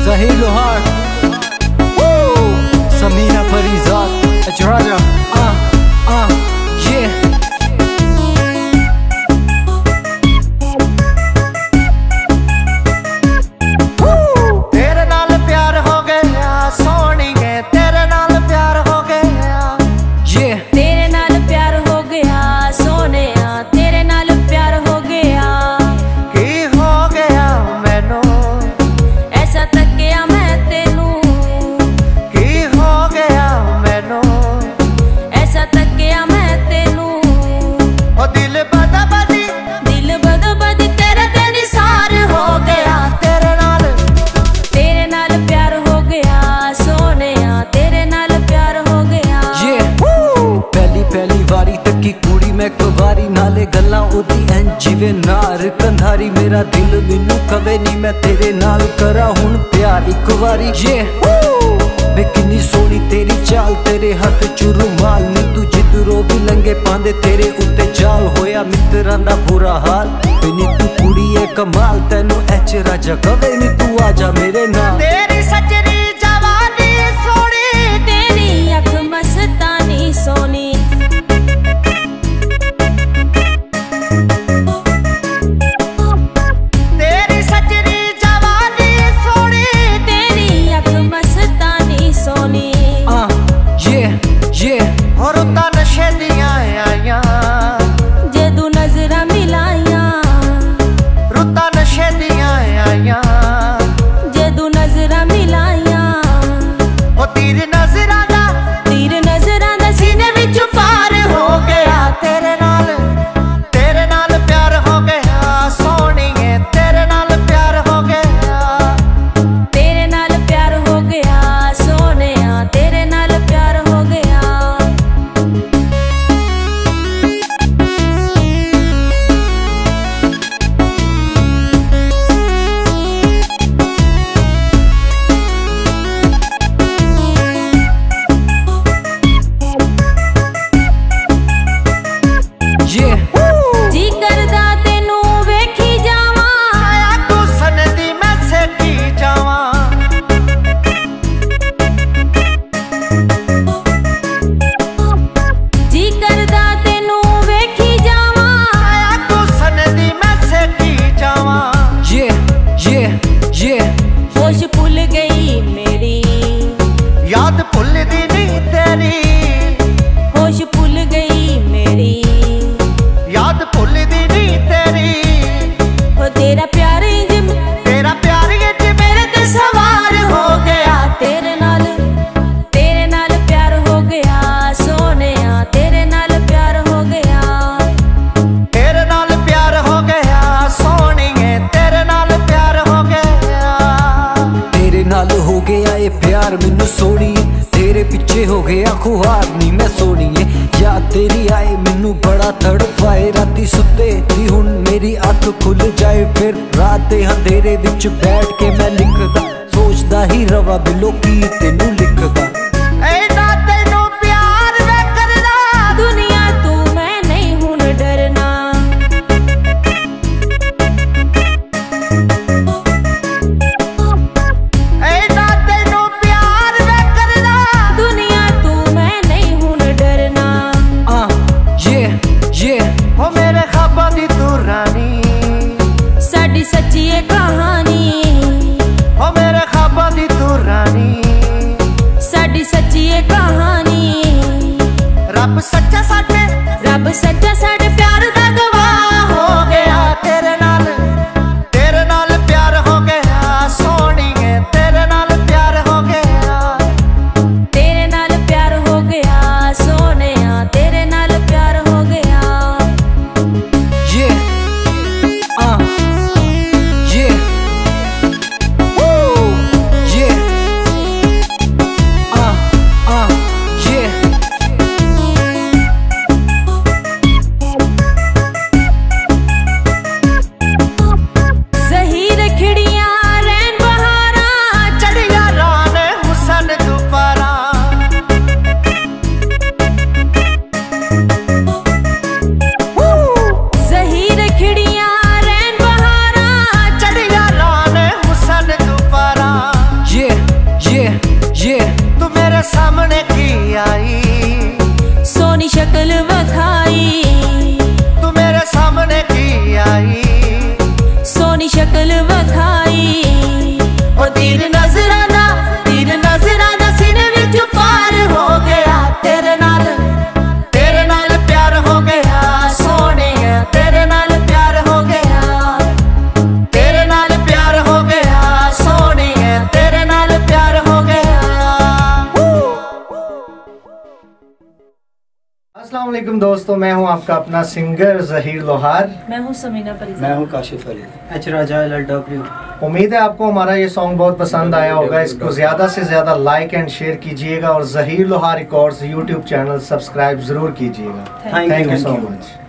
Zahir Lohar, Samina Farizat, Ajraja, yeah. तेरे नाल प्यार हो गया सोनिए, तेरे नाल प्यार हो गया, yeah. तेरे नाल प्यार हो गया सोनिया, तेरे नाल प्यार हो गया। की हो गया मैनू ऐसा तकिया मैं तेनू, की हो गया मैनू ऐसा तकिया मैं तेनू। ओ दिल बदा बदी तेरा दिल सार हो गया। तेरे नाल प्यार हो गया सोनिया, तेरे नाल प्यार हो गया, yeah. पहली वारी तकी कुड़ी मैं कुवारी, नाले गल्लां ओदी ऐं जिवें नार कंधारी। मेरा दिल मैनू कवे नी मैं तेरे नाल करा हुण प्यार इक वारी, yeah. वे किन्नी सोहनी तेरी चाल, तेरे हथ च रुमाल नी, तू जिधरों भी लंघे पांदे तेरे उत्ते जाल। होया मित्रां दा बुरा हाल, नी तू कुड़ी है कमाल, तैनू एच राजा कवे नी तू आजा मेरे नाल। तेरी सजरी जवानी सोहनी, तेरी अख मस्तानी सोनी। तेरी सजरी जवानी सोहनी, तेरी अख मस्तानी सोनी। yeah. और उता नशे दियां आईयां, जदू नजरां मिलाइयां, रुता नशे दियां आईयां, जदू नजरां मिलाइयां। ओ तीर नजरां दा सीने विच पार हो गया। तेरे नाल प्यार हो गया सोहणीए, तेरे नाल प्यार हो गया, तेरे नाल प्यार हो गया सोनिया, तेरे नाल प्यार हो गया। yeah. जी करदा तेनू वेखी जावां, आया तू सनदी मैं सेठी जावां, जी करदा तेनू वेखी जावां, आया तू सनदी मैं सेठी जावां, yeah. होश भुल गई मेरी, याद भुलदी नहीं तेरी, होश भुल गई मेरी, याद भुलदी नहीं तेरी। हो तेरा प्यार इंज मेरे ते सवार हो गया। तेरे नाल प्यार हो गया सोनिया, तेरे नाल प्यार हो गया, तेरे नाल प्यार हो गया सोहणीए, तेरे नाल प्यार हो गया, तेरे नाल हो गया ये प्यार मैनू सोहणी। तेरे पीछे हो गया खुआर नी मैं सोहणीए, याद तेरी आए मैनू बड़ा तड़पाए। राती सुते दी हुण मेरी अख खुल जाए, फिर रात दे अंधेरे विच बैठ के मैं लिखदा, सोचदा ही रवा बिलो की तेनू लिखदा। दुनिया तू मैं नहीं हुण डरना, दुनिया तू मैं नहीं हुण डरना। हो मेरे ख्वाबां दी तू रानी, साडी सच्ची ये कहानी, हो मेरे ख्वाबां दी तू रानी, साडी वालेकुम दोस्तों, मैं हूं आपका अपना सिंगर ज़हीर लोहार। मैं हूं समीना परिजा। मैं हूं काशिफ अली। उम्मीद है आपको हमारा ये सॉन्ग बहुत पसंद आया होगा। इसको ज़्यादा से ज़्यादा लाइक एंड शेयर कीजिएगा और ज़हीर लोहार रिकॉर्ड्स यूट्यूब चैनल सब्सक्राइब ज़रूर कीजिएगा। Thank you so much.